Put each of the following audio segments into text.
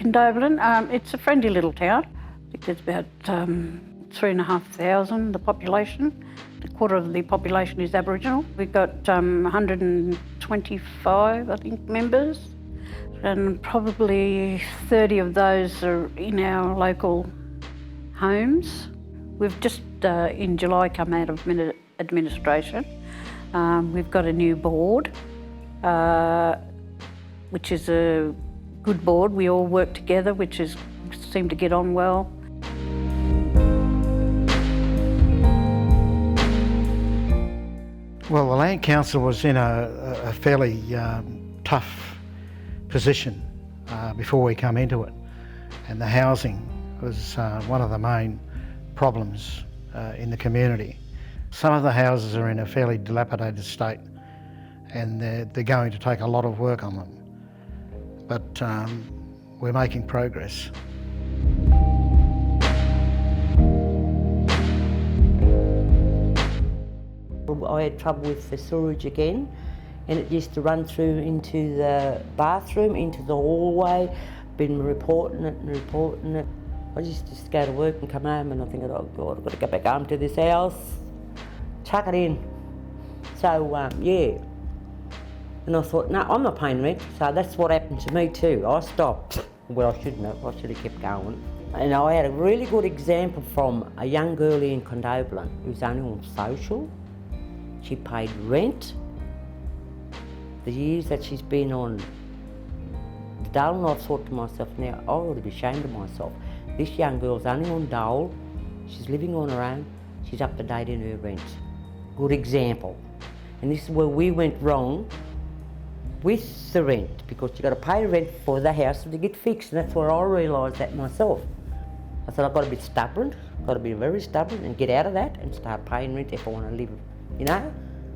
Condobolin, it's a friendly little town. I think there's about 3,500, the population. A quarter of the population is Aboriginal. We've got 125, I think, members, and probably 30 of those are in our local homes. We've just in July come out of administration. We've got a new board, which is a good board. We all work together, seem to get on well. Well, the Land Council was in a fairly tough position before we come into it, and the housing was one of the main problems in the community. Some of the houses are in a fairly dilapidated state, and they're going to take a lot of work on them, but we're making progress. I had trouble with the sewage again, and it used to run through into the bathroom, into the hallway. Been reporting it. I used to just go to work and come home and I think, oh God, I've got to go back home to this house. Chuck it in. So, yeah. And I thought, no, I'm not paying rent. So that's what happened to me too. I stopped. Well, I shouldn't have. I should have kept going. And I had a really good example from a young girl in Condobolin who was only on social. She paid rent. The years that she's been on the dole, and I thought to myself, now I ought to be ashamed of myself. This young girl's only on dole, she's living on her own, she's up to date in her rent. Good example. And this is where we went wrong with the rent, because you've got to pay rent for the house to get fixed, and that's where I realised that myself. I thought I've got to be stubborn, got to be very stubborn and get out of that and start paying rent if I want to live, you know,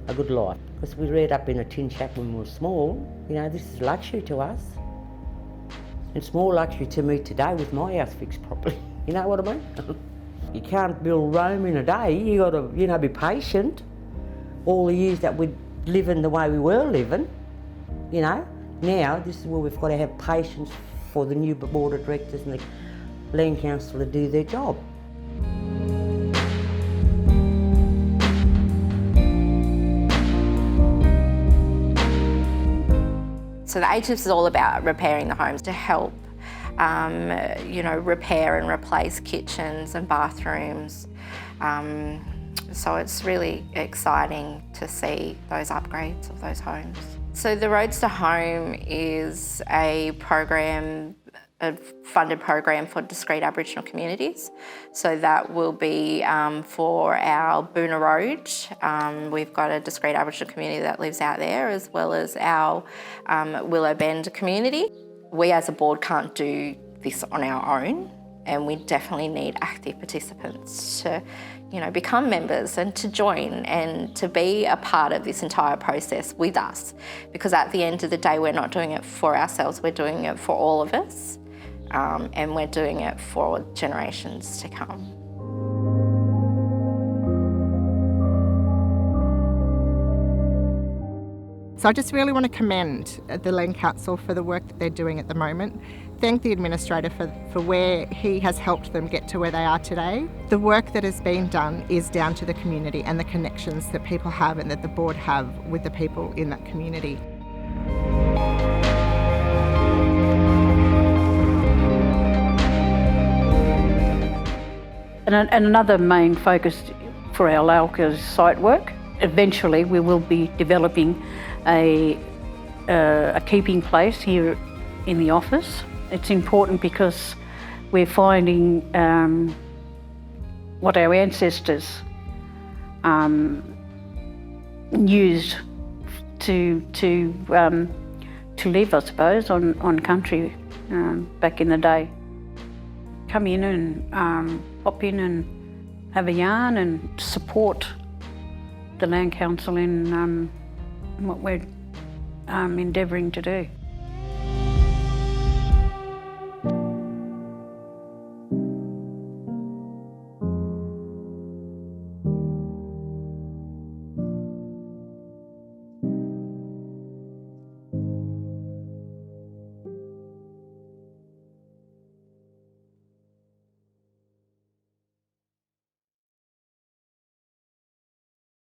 a good life. Because we reared up in a tin shack when we were small, you know, this is luxury to us. It's more luxury to me today with my house fixed properly, you know what I mean? You can't build Rome in a day, you got to, you know, be patient. All the years that we're living the way we were living, you know, now this is where we've got to have patience for the new board of directors and the Land Council to do their job. So the HIPS is all about repairing the homes to help, you know, repair and replace kitchens and bathrooms. So it's really exciting to see those upgrades of those homes. So the Roads to Home is a program, a funded program for discrete Aboriginal communities. So that will be for our Boona Road. We've got a discrete Aboriginal community that lives out there, as well as our Willow Bend community. We as a board can't do this on our own, and we definitely need active participants to, you know, become members and to join and to be a part of this entire process with us. Because at the end of the day, we're not doing it for ourselves, we're doing it for all of us. And we're doing it for generations to come. So I just really want to commend the Land Council for the work that they're doing at the moment. Thank the Administrator for where he has helped them get to where they are today. The work that has been done is down to the community and the connections that people have and that the board have with the people in that community. And another main focus for our LALC is site work. Eventually we will be developing a keeping place here in the office. It's important because we're finding what our ancestors used to live, I suppose, on country back in the day. Come in and pop in and have a yarn and support the Land Council in what we're endeavouring to do.